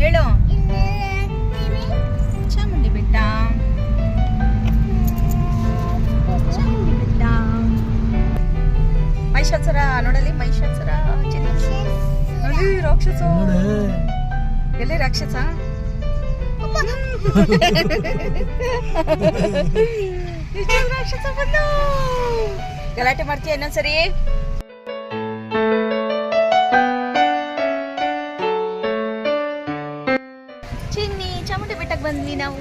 ಹೇಳು. ಚಾಮುಂಡಿ ಬೆಟ್ಟ, ಚಾಮುಂಡಿ ಬೆಟ್ಟ. ಮಹಿಷಾಸುರ ನೋಡಲಿ, ಮಹಿಷಾಸುರ ನೋಡಿ, ರಾಕ್ಷಸ. ಎಲ್ಲಿ ರಾಕ್ಷಸ? ರಾಕ್ಷಸ ಬಂದು ಗಲಾಟೆ ಮಾಡ್ತೀಯ ಇನ್ನೊಂದ್ಸರಿ. ಚಿನ್ನಿ, ಚಾಮುಂಡಿ ಬೆಟ್ಟಕ್ಕೆ ಬಂದ್ವಿ ನಾವು.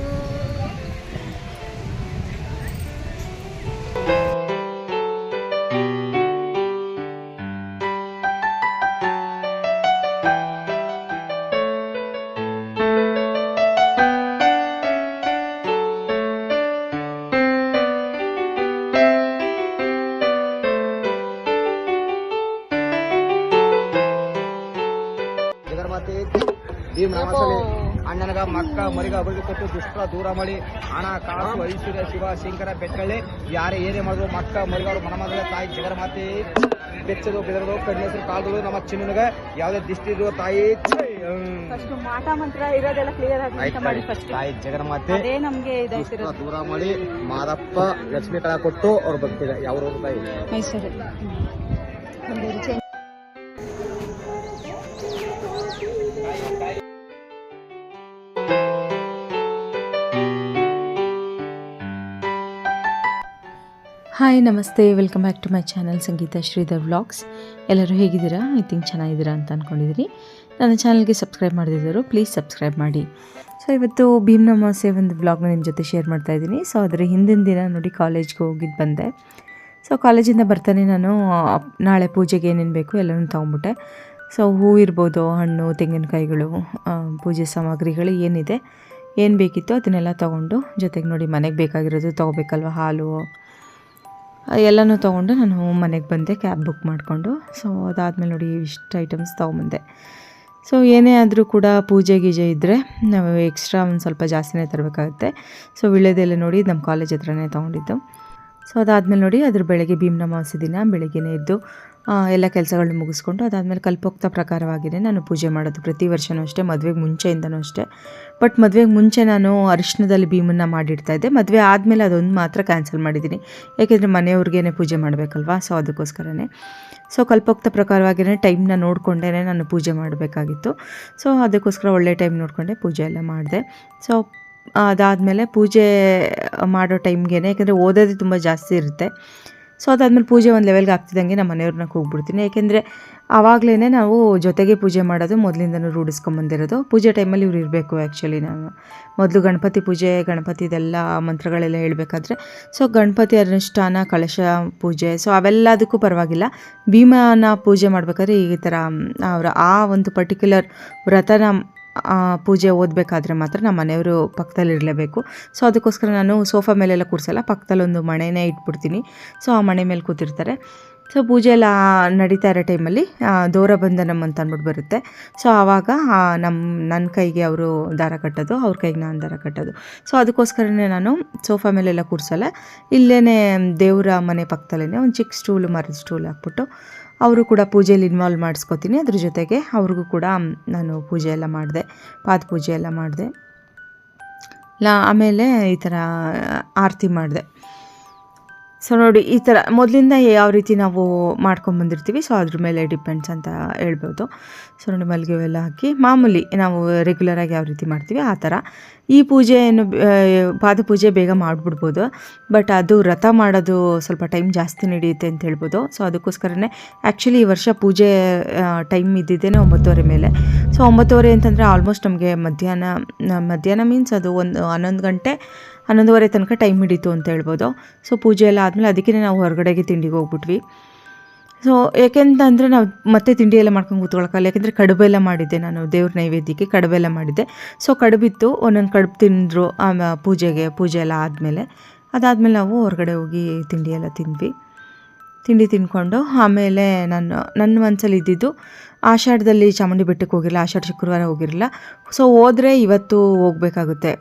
ಅಣ್ಣನಗ ಮಕ್ಕ ಮರಿಗ ಅಭಿವೃದ್ಧಿ ಕೊಟ್ಟು ದುಷ್ಟ ದೂರ ಮಾಡಿ ಹಣ ಕಾಸು ಐಶ್ವರ್ಯ ಶಿವ ಶಂಕರ ಬೆಟ್ಟಳ್ಳಿ ಯಾರೇ ಏನೇ ಮಾಡಿದ್ರು ಮಕ್ಕ ಮರಿಗ ಮನಮಗಳ ತಾಯಿ ಜಗನ್ಮಾತೆ ಬೆಚ್ಚದು ಬೆದರದು ಕಣ್ಣೆಸರು ಕಾಲ್ದು ನಮ್ಮ ಚಿನ್ನಗ ಯಾವುದೇ ದಿಷ್ಟಿ ಇರುವ ತಾಯಿ ಮಾಟ ಮಂತ್ರ ಇರೋದೆಲ್ಲ ಕ್ಲಿಯರ್ ಆಗಿ ತಾಯಿ ಜಗನ್ಮಾತೆ ದೂರ ಮಾಡಿ ಮಾದಪ್ಪ ಲಕ್ಷ್ಮೀ ಕಳ ಕೊಟ್ಟು ಅವ್ರ ಭಕ್ತಿಗ ಯಾವ ತಾಯಿ ಮೈಸೂರು. ಹಾಯ್ ನಮಸ್ತೆ, welcome back to my channel Sangeetha Sridhar vlogs. ಎಲ್ಲರೂ ಹೇಗಿದ್ದೀರಾ? ಐ ಥಿಂಕ್ ಚೆನ್ನಾಗಿದ್ದೀರಾ ಅಂತ ಅಂದ್ಕೊಂಡಿದ್ದೀನಿ. ನನ್ನ ಚಾನಲ್ಗೆ ಸಬ್ಸ್ಕ್ರೈಬ್ ಮಾಡಿದ್ರು ಪ್ಲೀಸ್ ಸಬ್ಸ್ಕ್ರೈಬ್ ಮಾಡಿ. ಸೊ ಇವತ್ತು ಭೀಮ್ನ ಅಮಾವಾಸ್ಯೆ ಒಂದು ವ್ಲಾಗ್ನ ನಿಮ್ಮ ಜೊತೆ ಶೇರ್ ಮಾಡ್ತಾಯಿದ್ದೀನಿ. ಸೊ ಅದರ ಹಿಂದಿನ ದಿನ ನೋಡಿ ಕಾಲೇಜ್ಗೆ ಹೋಗಿದ್ದು ಬಂದೆ. ಸೊ ಕಾಲೇಜಿಂದ ಬರ್ತಾನೆ ನಾನು ನಾಳೆ ಪೂಜೆಗೆ ಏನೇನು ಬೇಕು ಎಲ್ಲನೂ ತೊಗೊಂಬಿಟ್ಟೆ. ಸೊ ಹೂ ಇರ್ಬೋದು, ಹಣ್ಣು, ತೆಂಗಿನಕಾಯಿಗಳು, ಪೂಜೆ ಸಾಮಗ್ರಿಗಳು ಏನಿದೆ ಏನು ಬೇಕಿತ್ತು ಅದನ್ನೆಲ್ಲ ತೊಗೊಂಡು, ಜೊತೆಗೆ ನೋಡಿ ಮನೆಗೆ ಬೇಕಾಗಿರೋದು ತೊಗೋಬೇಕಲ್ವ, ಹಾಲು ಎಲ್ಲನೂ ತೊಗೊಂಡು ನಾನು ಮನೆಗೆ ಬಂದೆ ಕ್ಯಾಬ್ ಬುಕ್ ಮಾಡಿಕೊಂಡು. ಸೊ ಅದಾದಮೇಲೆ ನೋಡಿ ಇಷ್ಟು ಐಟಮ್ಸ್ ತೊಗೊಂಬಂದೆ. ಸೊ ಏನೇ ಆದರೂ ಕೂಡ ಪೂಜೆ ಗೀಜೆ ಇದ್ದರೆ ನಾವು ಎಕ್ಸ್ಟ್ರಾ ಒಂದು ಸ್ವಲ್ಪ ಜಾಸ್ತಿನೇ ತರಬೇಕಾಗುತ್ತೆ. ಸೊ ವಿಳ್ಯದೆಲೆ ನೋಡಿ ನಮ್ಮ ಕಾಲೇಜ್ ಹತ್ರನೇ ತೊಗೊಂಡಿದ್ದು. ಸೊ ಅದಾದಮೇಲೆ ನೋಡಿ ಅದ್ರ ಬೆಳಗ್ಗೆ ಭೀಮ್ನ ಅಮಾವಾಸ್ಯೆ ದಿನ ಬೆಳಗ್ಗೆನೇ ಎದ್ದು ಎಲ್ಲ ಕೆಲಸಗಳನ್ನ ಮುಗಿಸ್ಕೊಂಡು ಅದಾದಮೇಲೆ ಕಲ್ಪೋಕ್ತ ಪ್ರಕಾರವಾಗಿಯೇ ನಾನು ಪೂಜೆ ಮಾಡೋದು ಪ್ರತಿ ವರ್ಷವೂ ಅಷ್ಟೇ, ಮದುವೆಗೆ ಮುಂಚೆಯಿಂದನೂ ಅಷ್ಟೇ. ಬಟ್ ಮದುವೆಗೆ ಮುಂಚೆ ನಾನು ಅರಿಶಿಣದಲ್ಲಿ ಭೀಮನ್ನ ಮಾಡಿಡ್ತಾಯಿದ್ದೆ. ಮದುವೆ ಆದಮೇಲೆ ಅದೊಂದು ಮಾತ್ರ ಕ್ಯಾನ್ಸಲ್ ಮಾಡಿದ್ದೀನಿ, ಯಾಕೆಂದರೆ ಮನೆಯವ್ರಿಗೇ ಪೂಜೆ ಮಾಡಬೇಕಲ್ವಾ. ಸೊ ಅದಕ್ಕೋಸ್ಕರನೇ ಸೊ ಕಲ್ಪೋಕ್ತ ಪ್ರಕಾರವಾಗಿಯೇ ಟೈಮ್ನ ನೋಡಿಕೊಂಡೇ ನಾನು ಪೂಜೆ ಮಾಡಬೇಕಾಗಿತ್ತು. ಸೊ ಅದಕ್ಕೋಸ್ಕರ ಒಳ್ಳೆ ಟೈಮ್ ನೋಡಿಕೊಂಡೆ ಪೂಜೆ ಎಲ್ಲ ಮಾಡಿದೆ. ಸೊ ಅದಾದಮೇಲೆ ಪೂಜೆ ಮಾಡೋ ಟೈಮ್ಗೆ, ಯಾಕೆಂದರೆ ಓದೋದು ತುಂಬ ಜಾಸ್ತಿ ಇರುತ್ತೆ. ಸೊ ಅದಾದಮೇಲೆ ಪೂಜೆ ಒಂದು ಲೆವೆಲ್ಗೆ ಆಗ್ತಿದ್ದಂಗೆ ನಮ್ಮ ಮನೆಯವ್ರನ್ನ ಕೂಗ್ಬಿಡ್ತೀನಿ, ಯಾಕೆಂದರೆ ಆವಾಗಲೇ ನಾವು ಜೊತೆಗೆ ಪೂಜೆ ಮಾಡೋದು ಮೊದಲಿಂದನೂ ರೂಢಿಸ್ಕೊಂಬಂದಿರೋದು. ಪೂಜೆ ಟೈಮಲ್ಲಿ ಇವ್ರು ಇರಬೇಕು. ಆ್ಯಕ್ಚುಲಿ ನಾನು ಮೊದಲು ಗಣಪತಿ ಪೂಜೆ, ಗಣಪತಿದೆಲ್ಲ ಮಂತ್ರಗಳೆಲ್ಲ ಹೇಳಬೇಕಾದ್ರೆ ಸೊ ಗಣಪತಿ ಅನುಷ್ಠಾನ, ಕಳಶ ಪೂಜೆ, ಸೊ ಅವೆಲ್ಲದಕ್ಕೂ ಪರವಾಗಿಲ್ಲ. ಭೀಮನ ಪೂಜೆ ಮಾಡಬೇಕಾದ್ರೆ ಈ ಥರ ಅವರ ಆ ಒಂದು ಪರ್ಟಿಕ್ಯುಲರ್ ವ್ರತನ ಪೂಜೆ ಓದಬೇಕಾದ್ರೆ ಮಾತ್ರ ನಮ್ಮ ಮನೆಯವರು ಪಕ್ಕದಲ್ಲಿ ಇರಲೇಬೇಕು. ಸೊ ಅದಕ್ಕೋಸ್ಕರ ನಾನು ಸೋಫಾ ಮೇಲೆಲ್ಲ ಕೂರಿಸಲ್ಲ, ಪಕ್ಕದಲ್ಲೊಂದು ಮಣೆನೇ ಇಟ್ಬಿಡ್ತೀನಿ. ಸೊ ಆ ಮಣೆ ಮೇಲೆ ಕೂತಿರ್ತಾರೆ. ಸೊ ಪೂಜೆ ಎಲ್ಲ ನಡೀತಾ ಇರೋ ಟೈಮಲ್ಲಿ ದೌರಬಂಧನಂ ಅಂತ ಅಂದ್ಬಿಟ್ಟು ಬರುತ್ತೆ. ಸೊ ಆವಾಗ ನನ್ನ ಕೈಗೆ ಅವರು ದಾರ ಕಟ್ಟೋದು, ಅವ್ರ ಕೈಗೆ ನಾನು ದಾರ ಕಟ್ಟೋದು. ಸೊ ಅದಕ್ಕೋಸ್ಕರನೇ ನಾನು ಸೋಫಾ ಮೇಲೆಲ್ಲ ಕೂರಿಸಲ್ಲ, ಇಲ್ಲೇ ದೇವರ ಮನೆ ಪಕ್ಕದಲ್ಲೇ ಒಂದು ಚಿಕ್ಕ ಸ್ಟೂಲು, ಮರದ ಸ್ಟೂಲ್ ಹಾಕ್ಬಿಟ್ಟು ಅವರು ಕೂಡ ಪೂಜೆಯಲ್ಲಿ ಇನ್ವಾಲ್ವ್ ಮಾಡಿಸ್ಕೊತೀನಿ. ಅದ್ರ ಜೊತೆಗೆ ಅವ್ರಿಗೂ ಕೂಡ ನಾನು ಪೂಜೆ ಎಲ್ಲ ಮಾಡಿದೆ, ಪಾದ ಪೂಜೆ ಎಲ್ಲ ಮಾಡಿದೆ. ಆಮೇಲೆ ಈ ಥರ ಆರತಿ ಮಾಡಿದೆ. ಸೊ ನೋಡಿ ಈ ಥರ ಮೊದಲಿಂದ ಯಾವ ರೀತಿ ನಾವು ಮಾಡ್ಕೊಂಬಂದಿರ್ತೀವಿ, ಸೊ ಅದ್ರ ಮೇಲೆ ಡಿಪೆಂಡ್ಸ್ ಅಂತ ಹೇಳ್ಬೋದು. ಸೊ ನೋಡಿ ಮಲ್ಲಿಗೆ ಎಲ್ಲ ಹಾಕಿ ಮಾಮೂಲಿ ನಾವು ರೆಗ್ಯುಲರಾಗಿ ಯಾವ ರೀತಿ ಮಾಡ್ತೀವಿ ಆ ಥರ. ಈ ಪೂಜೆಯನ್ನು ಪಾದ ಪೂಜೆ ಬೇಗ ಮಾಡಿಬಿಡ್ಬೋದು, ಬಟ್ ಅದು ವ್ರತ ಮಾಡೋದು ಸ್ವಲ್ಪ ಟೈಮ್ ಜಾಸ್ತಿ ನಡೆಯುತ್ತೆ ಅಂತ ಹೇಳ್ಬೋದು. ಸೊ ಅದಕ್ಕೋಸ್ಕರನೇ ಆ್ಯಕ್ಚುಲಿ ಈ ವರ್ಷ ಪೂಜೆ ಟೈಮ್ ಇದ್ದಿದ್ದೇನೆ 9:30 ಮೇಲೆ. ಸೊ 9:30 ಅಂತಂದರೆ ಆಲ್ಮೋಸ್ಟ್ ನಮಗೆ ಮಧ್ಯಾಹ್ನ ಮೀನ್ಸ್ ಅದು 11 ಗಂಟೆ 11:30 ತನಕ ಟೈಮ್ ಹಿಡಿತು ಅಂತ ಹೇಳ್ಬೋದು. ಸೊ ಪೂಜೆ ಎಲ್ಲ ಆದಮೇಲೆ ಅದಕ್ಕೇ ನಾವು ಹೊರಗಡೆಗೆ ತಿಂಡಿಗೆ ಹೋಗ್ಬಿಟ್ವಿ. ಸೊ ಏಕೆಂತಂದರೆ ನಾವು ಮತ್ತೆ ತಿಂಡಿ ಎಲ್ಲ ಮಾಡ್ಕೊಂಡು ಕೂತ್ಕೊಳ್ಳೋಕ್ಕಲ್ಲ, ಯಾಕೆಂದರೆ ಕಡುಬೆಲ್ಲ ಮಾಡಿದ್ದೆ ನಾನು ದೇವ್ರ ನೈವೇದ್ಯಕ್ಕೆ, ಕಡುಬೆಲ್ಲ ಮಾಡಿದ್ದೆ. ಸೊ ಕಡುಬಿತ್ತು, ಒಂದೊಂದು ಕಡುಬು ತಿಂದರು ಪೂಜೆ ಎಲ್ಲ ಆದಮೇಲೆ. ಅದಾದಮೇಲೆ ನಾವು ಹೊರಗಡೆ ಹೋಗಿ ತಿಂಡಿ ಎಲ್ಲ ತಿಂಡಿ ತಿಂದ್ಕೊಂಡು ಆಮೇಲೆ ನನ್ನ ಮನಸ್ಸಲ್ಲಿ ಇದ್ದಿದ್ದು ಆಷಾಢದಲ್ಲಿ ಚಾಮುಂಡಿ ಬೆಟ್ಟಕ್ಕೆ ಹೋಗಿರಲಿಲ್ಲ, ಆಷಾಢ ಶುಕ್ರವಾರ ಹೋಗಿರಲಿಲ್ಲ. ಸೊ ಹೋದರೆ ಇವತ್ತು ಹೋಗಬೇಕಾಗುತ್ತೆ,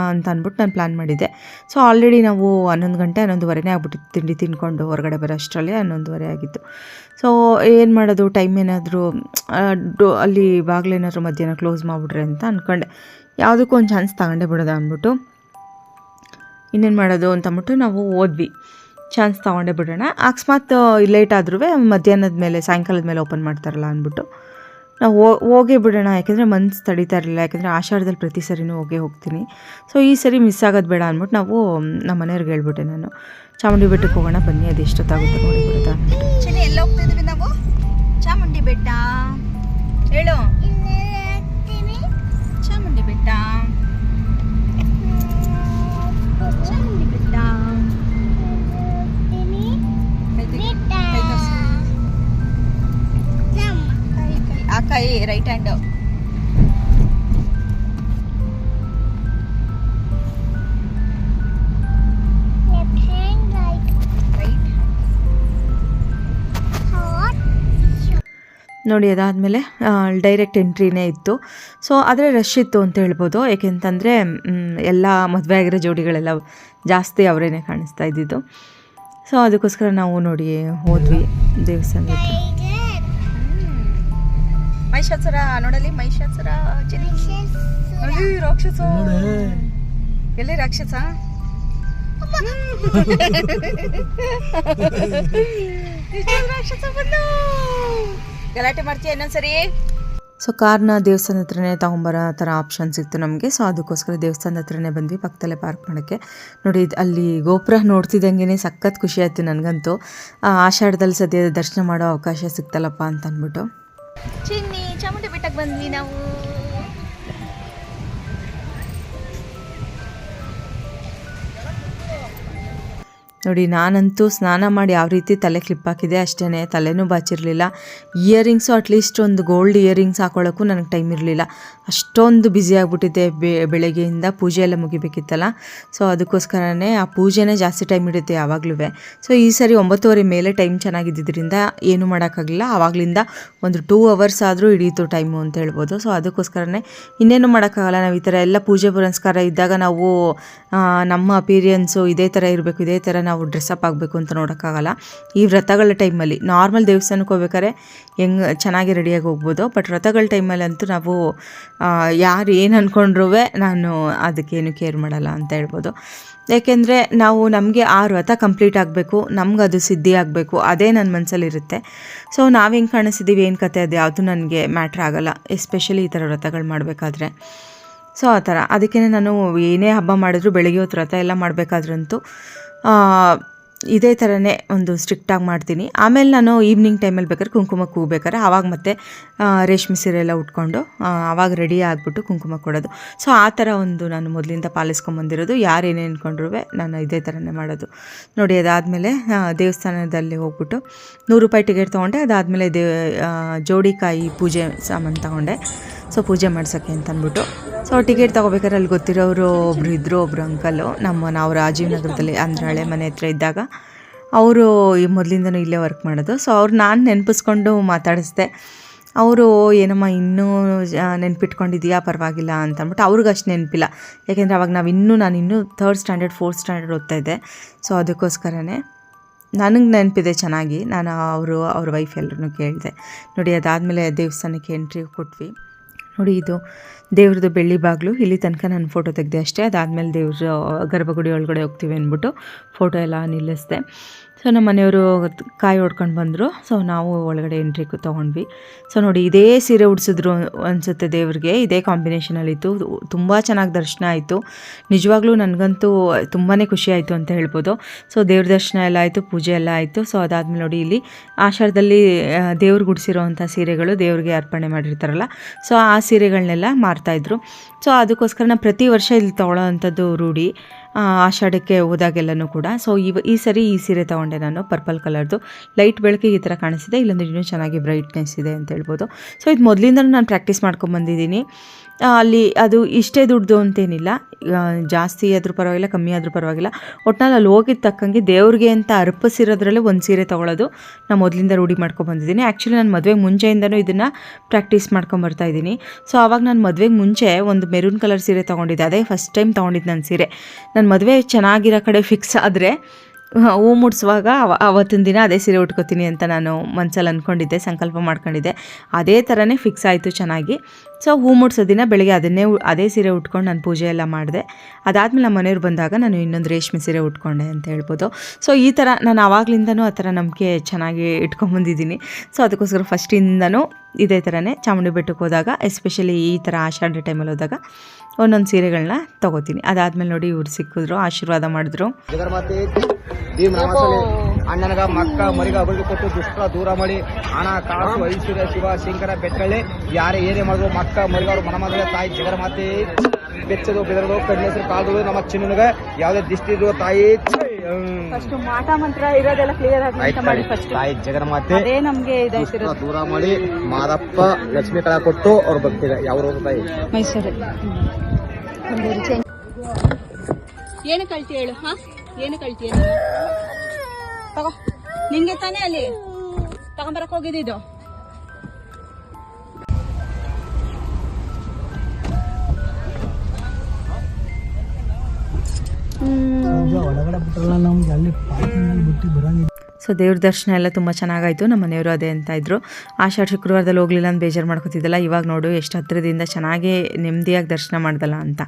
ಅಂತ ಅಂದ್ಬಿಟ್ಟು ನಾನು ಪ್ಲ್ಯಾನ್ ಮಾಡಿದ್ದೆ. ಸೊ ಆಲ್ರೆಡಿ ನಾವು 11 ಗಂಟೆ 11:15 ಆಗ್ಬಿಟ್ಟಿತ್ತು ತಿಂಡಿ ತಿಂದ್ಕೊಂಡು ಹೊರಗಡೆ ಬರೋ ಅಷ್ಟರಲ್ಲಿ 11:15 ಆಗಿತ್ತು. ಸೊ ಏನು ಮಾಡೋದು, ಟೈಮ್ ಏನಾದರೂ ಅಲ್ಲಿ ಬಾಗಿಲೇನಾದರೂ ಮಧ್ಯಾಹ್ನ ಕ್ಲೋಸ್ ಮಾಡಿಬಿಟ್ರೆ ಅಂತ ಅಂದ್ಕೊಂಡೆ. ಯಾವುದಕ್ಕೂ ಒಂದು ಚಾನ್ಸ್ ತಗೊಂಡೇ ಬಿಡೋದ ಅಂದ್ಬಿಟ್ಟು ಇನ್ನೇನು ಮಾಡೋದು ಅಂತ ಅಂದ್ಬಿಟ್ಟು ನಾವು ಹೋದ್ವಿ. ಚಾನ್ಸ್ ತೊಗೊಂಡೇ ಬಿಡೋಣ, ಅಕಸ್ಮಾತ್ ಲೇಟ್ ಆದ್ರೂ ಮಧ್ಯಾಹ್ನದ ಮೇಲೆ ಸಾಯಂಕಾಲದ ಮೇಲೆ ಓಪನ್ ಮಾಡ್ತಾರಲ್ಲ ಅಂದ್ಬಿಟ್ಟು ನಾವು ಹೋಗೇ ಬಿಡೋಣ. ಯಾಕೆಂದರೆ ಮನ್ಸು ತಡೀತಾ ಇರಲಿಲ್ಲ, ಯಾಕೆಂದರೆ ಆಷಾಢದಲ್ಲಿ ಪ್ರತಿ ಸರಿನೂ ಹೋಗ್ತೀನಿ. ಸೊ ಈ ಸರಿ ಮಿಸ್ ಆಗೋದು ಬೇಡ ಅಂದ್ಬಿಟ್ಟು ನಾವು ನಮ್ಮ ಮನೆಯವ್ರಿಗೆ ಹೇಳ್ಬಿಟ್ಟೆ, ನಾನು ಚಾಮುಂಡಿ ಬೆಟ್ಟಕ್ಕೆ ಹೋಗೋಣ ಬನ್ನಿ, ಅದು ಎಷ್ಟೊತ್ತಾಗುತ್ತೆ ನೋಡಿ ಬಿಡುತ್ತಾ. ಚೆನ್ನಿ ಎಲ್ಲ ಹೋಗ್ತಾ ಇದ್ದೀವಿ ನಾವು? ಚಾಮುಂಡಿ ಬೆಟ್ಟ ಹೇಳು. ಚಾಮುಂಡಿ ಬೆಟ್ಟ, ಚಾಮುಂಡಿ ಬೆಟ್ಟ. ಆ ಕೈ ರೈಟ್ ಹ್ಯಾಂಡ್. ನೋಡಿ ಅದಾದಮೇಲೆ ಡೈರೆಕ್ಟ್ ಎಂಟ್ರಿನೇ ಇತ್ತು. ಸೊ ಆದರೆ ರಶ್ ಇತ್ತು ಅಂತ ಹೇಳ್ಬೋದು, ಏಕೆಂತಂದರೆ ಎಲ್ಲ ಮದುವೆ ಆಗಿರೋ ಜೋಡಿಗಳೆಲ್ಲ ಜಾಸ್ತಿ ಅವರೇನೆ ಕಾಣಿಸ್ತಾ ಇದ್ದಿದ್ದು. ಸೊ ಅದಕ್ಕೋಸ್ಕರ ನಾವು ನೋಡಿ ಹೋದ್ವಿ ದೇವಸ್ಥಾನದ ಹತ್ರ. ಮಹಿಷಾಸುರ ನೋಡಲಿ, ಮಹಿಷಾಸುರ ರಾಕ್ಷಸ. ಎಲ್ಲಿ ರಾಕ್ಷಸ? ರಾಕ್ಷಸ ಬಂದು ಗಲಾಟೆ ಮಾಡ್ತೀಯ ಇನ್ನೊಂದ್ಸರಿ. ಸೊ ಕಾರ್ನ ದೇವಸ್ಥಾನದ ಹತ್ರನೇ ತೊಗೊಂಬರೋ ಥರ ಆಪ್ಷನ್ ಸಿಕ್ತು ನಮಗೆ. ಸೊ ಅದಕ್ಕೋಸ್ಕರ ದೇವಸ್ಥಾನದ ಹತ್ರನೇ ಬಂದ್ವಿ, ಪಕ್ಕದಲ್ಲೇ ಪಾರ್ಕ್ ಮಾಡೋಕ್ಕೆ. ನೋಡಿ ಅಲ್ಲಿ ಗೋಪುರ ನೋಡ್ತಿದ್ದಂಗೆ ಸಖತ್ ಖುಷಿ ಆಯಿತು ನನಗಂತೂ. ಆಷಾಢದಲ್ಲಿ ಸದ್ಯ ದರ್ಶನ ಮಾಡೋ ಅವಕಾಶ ಸಿಕ್ತಲ್ಲಪ್ಪ ಅಂತ ಅಂದ್ಬಿಟ್ಟು. ಚಿನ್ನಿ ಚಾಮುಂಡಿ ಬೆಟ್ಟಕ್ಕೆ ಬಂದ್ವಿ ನಾವು. ನೋಡಿ ನಾನಂತೂ ಸ್ನಾನ ಮಾಡಿ ಯಾವ ರೀತಿ ತಲೆ ಕ್ಲಿಪ್ ಹಾಕಿದೆ ಅಷ್ಟೇ, ತಲೆನೂ ಬಾಚಿರಲಿಲ್ಲ. ಇಯರಿಂಗ್ಸು ಅಟ್ಲೀಸ್ಟ್ ಒಂದು ಗೋಲ್ಡ್ ಇಯರಿಂಗ್ಸ್ ಹಾಕೊಳ್ಳೋಕ್ಕೂ ನನಗೆ ಟೈಮ್ ಇರಲಿಲ್ಲ, ಅಷ್ಟೊಂದು ಬ್ಯುಸಿ ಆಗಿಬಿಟ್ಟಿದ್ದೆ. ಬೆಳಗ್ಗೆಯಿಂದ ಪೂಜೆ ಎಲ್ಲ ಮುಗಿಬೇಕಿತ್ತಲ್ಲ, ಸೊ ಅದಕ್ಕೋಸ್ಕರನೇ ಆ ಪೂಜೆನೇ ಜಾಸ್ತಿ ಟೈಮ್ ಹಿಡಿಯುತ್ತೆ ಯಾವಾಗಲೂ. ಸೊ ಈ ಸರಿ 9:30 ಮೇಲೆ ಟೈಮ್ ಚೆನ್ನಾಗಿದ್ದರಿಂದ ಏನೂ ಮಾಡೋಕ್ಕಾಗಲಿಲ್ಲ. ಆವಾಗಲಿಂದ ಒಂದು 2 hours ಆದರೂ ಹಿಡೀತು ಟೈಮು ಅಂತ ಹೇಳ್ಬೋದು. ಸೊ ಅದಕ್ಕೋಸ್ಕರನೇ ಇನ್ನೇನು ಮಾಡೋಕ್ಕಾಗಲ್ಲ. ನಾವು ಈ ಥರ ಎಲ್ಲ ಪೂಜೆ ಪುರಸ್ಕಾರ ಇದ್ದಾಗ ನಾವು ನಮ್ಮ ಅಪೀರಿಯನ್ಸು ಇದೇ ಥರ ಇರಬೇಕು, ಇದೇ ಥರ ನಾವು ಡ್ರೆಸ್ಅಪ್ ಆಗಬೇಕು ಅಂತ ನೋಡೋಕ್ಕಾಗಲ್ಲ. ಈ ವ್ರತಗಳ ಟೈಮಲ್ಲಿ ನಾರ್ಮಲ್ ದೇವಸ್ಥಾನಕ್ಕೆ ಹೋಗ್ಬೇಕಾದ್ರೆ ಹೆಂಗೆ ಚೆನ್ನಾಗಿ ರೆಡಿಯಾಗಿ ಹೋಗ್ಬೋದು, ಬಟ್ ವ್ರತಗಳ ಟೈಮಲ್ಲಿ ಅಂತೂ ನಾವು ಯಾರು ಏನು ಅಂದ್ಕೊಂಡ್ರೂ ನಾನು ಅದಕ್ಕೇನು ಕೇರ್ ಮಾಡಲ್ಲ ಅಂತ ಹೇಳ್ಬೋದು. ಏಕೆಂದರೆ ನಾವು ನಮಗೆ ಆ ವ್ರತ ಕಂಪ್ಲೀಟ್ ಆಗಬೇಕು, ನಮ್ಗೆ ಅದು ಸಿದ್ಧಿ ಆಗಬೇಕು, ಅದೇ ನನ್ನ ಮನಸ್ಸಲ್ಲಿರುತ್ತೆ. ಸೊ ನಾವು ಹೆಂಗೆ ಕಾಣಿಸಿದ್ದೀವಿ ಏನು ಕತೆ ಅದು ಯಾವುದು ನನಗೆ ಮ್ಯಾಟ್ರ್ ಆಗೋಲ್ಲ, ಎಸ್ಪೆಷಲಿ ಈ ಥರ ವ್ರತಗಳು ಮಾಡಬೇಕಾದ್ರೆ. ಸೊ ಆ ಥರ ಅದಕ್ಕೇ ನಾನು ಏನೇ ಹಬ್ಬ ಮಾಡಿದ್ರು ಬೆಳಗ್ಗೆ ಹೊತ್ತು ವ್ರತ ಎಲ್ಲ ಮಾಡಬೇಕಾದ್ರಂತೂ ಇದೇ ಥರನೇ ಒಂದು ಸ್ಟ್ರಿಕ್ಟಾಗಿ ಮಾಡ್ತೀನಿ. ಆಮೇಲೆ ನಾನು ಈವ್ನಿಂಗ್ ಟೈಮಲ್ಲಿ ಬೇಕಾದ್ರೆ ಕುಂಕುಮಕ್ಕೆ ಹೋಗ್ಬೇಕಾದ್ರೆ ಆವಾಗ ಮತ್ತೆ ರೇಷ್ಮೆ ಸೀರೆ ಎಲ್ಲ ಉಟ್ಕೊಂಡು ಆವಾಗ ರೆಡಿ ಆಗಿಬಿಟ್ಟು ಕುಂಕುಮ ಕೊಡೋದು. ಸೊ ಆ ಥರ ಒಂದು ನಾನು ಮೊದಲಿಂದ ಪಾಲಿಸ್ಕೊಂಬಂದಿರೋದು. ಯಾರು ಏನೇ ಅಂದ್ಕೊಂಡ್ರೂ ನಾನು ಇದೇ ಥರನೇ ಮಾಡೋದು. ನೋಡಿ ಅದಾದಮೇಲೆ ದೇವಸ್ಥಾನದಲ್ಲಿ ಹೋಗ್ಬಿಟ್ಟು 100 ರೂಪಾಯಿ ಟಿಕೆಟ್ ತೊಗೊಂಡೆ. ಅದಾದಮೇಲೆ ಜೋಡಿಕಾಯಿ ಪೂಜೆ ಸಾಮಾನು ತೊಗೊಂಡೆ, ಸೊ ಪೂಜೆ ಮಾಡ್ಸೋಕ್ಕೆ ಅಂತ ಅಂದ್ಬಿಟ್ಟು. ಸೊ ಟಿಕೆಟ್ ತೊಗೋಬೇಕಾದ್ರೆ ಅಲ್ಲಿ ಗೊತ್ತಿರೋರು ಒಬ್ಬರು ಅಂಕಲು ನಾವು ರಾಜೀವ್ ನಗರದಲ್ಲಿ ಅಂದರೆ ಹಳೆ ಮನೆ ಹತ್ರ ಇದ್ದಾಗ ಅವರು ಮೊದಲಿಂದನೂ ಇಲ್ಲೇ ವರ್ಕ್ ಮಾಡೋದು. ಸೊ ಅವ್ರು ನಾನು ನೆನಪಿಸ್ಕೊಂಡು ಮಾತಾಡಿಸ್ದೆ. ಅವರು ಏನಮ್ಮ ಇನ್ನೂ ನೆನ್ಪಿಟ್ಕೊಂಡಿದ್ದೀಯಾ ಪರವಾಗಿಲ್ಲ ಅಂತ ಅಂದ್ಬಿಟ್ಟು. ಅವ್ರಿಗೆ ಅಷ್ಟು ನೆನಪಿಲ್ಲ, ಯಾಕೆಂದರೆ ಅವಾಗ ನಾನು ಇನ್ನೂ 3rd standard 4th standard ಓದ್ತಾಯಿದ್ದೆ. So ಅದಕ್ಕೋಸ್ಕರನೇ ನನಗೆ ನೆನಪಿದೆ ಚೆನ್ನಾಗಿ. ನಾನು ಅವ್ರ ವೈಫ್ ಎಲ್ಲರೂ ಕೇಳಿದೆ. ನೋಡಿ ಅದಾದಮೇಲೆ ದೇವಸ್ಥಾನಕ್ಕೆ ಎಂಟ್ರಿ ಕೊಟ್ವಿ. ನೋಡಿ ಇದು ದೇವ್ರದ್ದು ಬೆಳ್ಳಿ ಬಾಗಿಲು, ಇಲ್ಲಿ ತನಕ ನಾನು ಫೋಟೋ ತೆಗೆದೆ ಅಷ್ಟೇ. ಅದಾದಮೇಲೆ ದೇವ್ರ ಗರ್ಭಗುಡಿ ಒಳಗಡೆ ಹೋಗ್ತೀವಿ ಅಂದ್ಬಿಟ್ಟು ಫೋಟೋ ಎಲ್ಲ ನಿಲ್ಲಿಸಿದೆ. ಸೊ ನಮ್ಮ ಮನೆಯವರು ಕಾಯಿ ಹೊಡ್ಕೊಂಡು ಬಂದರು. ಸೊ ನಾವು ಒಳಗಡೆ ಎಂಟ್ರಿ ತೊಗೊಂಡ್ವಿ. ಸೊ ನೋಡಿ ಇದೇ ಸೀರೆ ಉಡಿಸಿದ್ರು ಅನಿಸುತ್ತೆ ದೇವ್ರಿಗೆ, ಇದೇ ಕಾಂಬಿನೇಷನಲ್ಲಿತ್ತು. ತುಂಬ ಚೆನ್ನಾಗಿ ದರ್ಶನ ಆಯಿತು. ನಿಜವಾಗ್ಲೂ ನನಗಂತೂ ತುಂಬಾ ಖುಷಿ ಆಯಿತು ಅಂತ ಹೇಳ್ಬೋದು. ಸೊ ದೇವ್ರ ದರ್ಶನ ಎಲ್ಲ ಆಯಿತು, ಪೂಜೆ ಎಲ್ಲ ಆಯಿತು. ಸೊ ಅದಾದಮೇಲೆ ನೋಡಿ ಇಲ್ಲಿ ಆಷಾಢದಲ್ಲಿ ದೇವ್ರಿಗೆ ಉಡಿಸಿರೋವಂಥ ಸೀರೆಗಳು ದೇವ್ರಿಗೆ ಅರ್ಪಣೆ ಮಾಡಿರ್ತಾರಲ್ಲ, ಸೊ ಆ ಸೀರೆಗಳನ್ನೆಲ್ಲ ಮಾರ್ತಾಯಿದ್ರು. ಸೊ ಅದಕ್ಕೋಸ್ಕರ ನಾನು ಪ್ರತಿ ವರ್ಷ ಇಲ್ಲಿ ತೊಗೊಳ್ಳೋ ಅಂಥದ್ದು ರೂಢಿ. ಆಷಾಢಕ್ಕೆ ಹೋದಾಗೆಲ್ಲನೂ ಕೂಡ. ಸೊ ಈ ಸರಿ ಈ ಸೀರೆ ತೊಗೊಂಡೆ ನಾನು, ಪರ್ಪಲ್ ಕಲರ್ದು. ಲೈಟ್ ಬೆಳಕಿಗೆ ಈ ಥರ ಕಾಣಿಸಿದೆ, ಇಲ್ಲಂದ್ರೆ ಇನ್ನೂ ಚೆನ್ನಾಗಿ ಬ್ರೈಟ್ನೆಸ್ ಇದೆ ಅಂತ ಹೇಳ್ಬೋದು. ಸೊ ಇದು ಮೊದಲಿಂದನೂ ನಾನು ಪ್ರಾಕ್ಟೀಸ್ ಮಾಡ್ಕೊಂಬಂದಿದ್ದೀನಿ. ಅಲ್ಲಿ ಅದು ಇಷ್ಟೇ ದುಡ್ಡು ಅಂತೇನಿಲ್ಲ, ಜಾಸ್ತಿ ಆದರೂ ಪರವಾಗಿಲ್ಲ, ಕಮ್ಮಿ ಆದರೂ ಪರವಾಗಿಲ್ಲ. ಒಟ್ನಲ್ಲಿ ಅಲ್ಲಿ ಹೋಗಿದ ತಕ್ಕಂಗೆ ದೇವ್ರಿಗೆ ಅಂತ ಅರ್ಪಿಸಿರೋದ್ರಲ್ಲೇ ಒಂದು ಸೀರೆ ತೊಗೊಳ್ಳೋದು ನಾನು ಮೊದಲಿಂದ ರೂಢಿ ಮಾಡ್ಕೊಂಬಂದಿದ್ದೀನಿ. ಆ್ಯಕ್ಚುಲಿ ನಾನು ಮದುವೆಗೆ ಮುಂಚೆಯಿಂದನೂ ಇದನ್ನು ಪ್ರಾಕ್ಟೀಸ್ ಮಾಡ್ಕೊಂಬರ್ತಾಯಿದ್ದೀನಿ. ಸೊ ಆವಾಗ ನಾನು ಮದುವೆಗೆ ಮುಂಚೆ ಒಂದು ಮೆರೂನ್ ಕಲರ್ ಸೀರೆ ತೊಗೊಂಡಿದ್ದೆ, ಅದೇ ಫಸ್ಟ್ ಟೈಮ್ ತೊಗೊಂಡಿದ್ದು ನನ್ನ ಸೀರೆ. ನನ್ನ ಮದುವೆ ಚೆನ್ನಾಗಿರೋ ಕಡೆ ಫಿಕ್ಸ್ ಆದರೆ ಹೂ ಮುಡಿಸುವಾಗ ಅವತ್ತಿನ ದಿನ ಅದೇ ಸೀರೆ ಉಟ್ಕೋತೀನಿ ಅಂತ ನಾನು ಮನಸ್ಸಲ್ಲಿ ಅಂದ್ಕೊಂಡಿದ್ದೆ, ಸಂಕಲ್ಪ ಮಾಡ್ಕೊಂಡಿದ್ದೆ. ಅದೇ ಥರನೇ ಫಿಕ್ಸ್ ಆಯಿತು ಚೆನ್ನಾಗಿ. ಸೊ ಹೂ ಮುಡ್ಸೋ ದಿನ ಬೆಳಗ್ಗೆ ಅದೇ ಸೀರೆ ಉಟ್ಕೊಂಡು ನಾನು ಪೂಜೆ ಎಲ್ಲ ಮಾಡಿದೆ. ಅದಾದಮೇಲೆ ನಮ್ಮ ಮನೆಯವ್ರು ಬಂದಾಗ ನಾನು ಇನ್ನೊಂದು ರೇಷ್ಮೆ ಸೀರೆ ಉಟ್ಕೊಂಡೆ ಅಂತ ಹೇಳ್ಬೋದು. ಸೊ ಈ ಥರ ನಾನು ಆವಾಗಲಿಂದನೂ ಆ ಥರ ನಂಬಿಕೆ ಚೆನ್ನಾಗಿ ಇಟ್ಕೊಂಬಂದಿದ್ದೀನಿ. ಸೊ ಅದಕ್ಕೋಸ್ಕರ ಫಸ್ಟಿಂದನೂ ಇದೇ ಥರನೇ ಚಾಮುಂಡಿ ಬೆಟ್ಟಕ್ಕೆ ಹೋದಾಗ, ಎಸ್ಪೆಷಲಿ ಈ ಥರ ಆಷಾಢ ಟೈಮಲ್ಲಿ ಹೋದಾಗ ಒಂದೊಂದು ಸೀರೆಗಳನ್ನ ತೊಗೋತೀನಿ. ಅದಾದಮೇಲೆ ನೋಡಿ ಇವ್ರು ಸಿಕ್ಕಿದ್ರು, ಆಶೀರ್ವಾದ ಮಾಡಿದ್ರು. ಅಣ್ಣನಗ ಮಕ್ಕ ಮರಿಗ ಅಭಿವೃದ್ಧಿ ಕೊಟ್ಟು ದುಷ್ಟ ದೂರ ಮಾಡಿ ಹಣ ಕಾಸು ಐಶ್ವರ್ಯ ಶಿವ ಶಂಕರ ಬೆಟ್ಟಳ್ಳಿ ಯಾರೇ ಏನೇ ಮಾಡಿದ್ರು ಮಕ್ಕ ಮರಿಗವರು ಮನಮಗಳ ತಾಯಿ ಜಗನ್ಮಾತೆ ಬೆಚ್ಚದು ಬೆದರದು ಕಣ್ಣೆಸರು ಕಾಲದು ನಮ್ಮ ಚಿನ್ನಗ ಯಾವುದೇ ದಿಷ್ಟಿ ಇರುವ ತಾಯಿ ಮಾಟ ಮಂತ್ರ ಇರೋದೆಲ್ಲ ಕ್ಲಿಯರ್ ಆಗಿ ತಾಯಿ ಜಗನ್ಮಾತೆ ನಮ್ಗೆ ದೂರ ಮಾಡಿ ಮಾದಪ್ಪ ಲಕ್ಷ್ಮೀ ಕಲಾ ಕೊಟ್ಟು ಅವ್ರ ಭಕ್ತಿಗ ಯಾವ ತಾಯಿ ಮೈಸೂರು. ಏನು ಕಳ್ತಿ ಹೇಳು? ಹಾ, ಏನು ಕಳ್ತೀಯ? ತಗೋ, ನಿಂಗೆ ತಾನೇ ಅಲ್ಲಿ ತಗೊಂಬರಕ್ ಹೋಗಿದ್ದು. ಸೊ ದೇವ್ರ ದರ್ಶನ ಎಲ್ಲ ತುಂಬ ಚೆನ್ನಾಗಾಯಿತು. ನಮ್ಮ ಮನೆಯವರು ಅದೇ ಅಂತ ಇದ್ದರು, ಆಷಾಢ ಶುಕ್ರವಾರದಲ್ಲಿ ಹೋಗಲಿಲ್ಲ ಅಂತ ಬೇಜಾರು ಮಾಡ್ಕೊತಿದ್ದಲ್ಲ, ಇವಾಗ ನೋಡು ಎಷ್ಟು ಹತ್ತಿರದಿಂದ ಚೆನ್ನಾಗೇ ನೆಮ್ಮದಿಯಾಗಿ ದರ್ಶನ ಮಾಡ್ದಲ್ಲ ಅಂತ.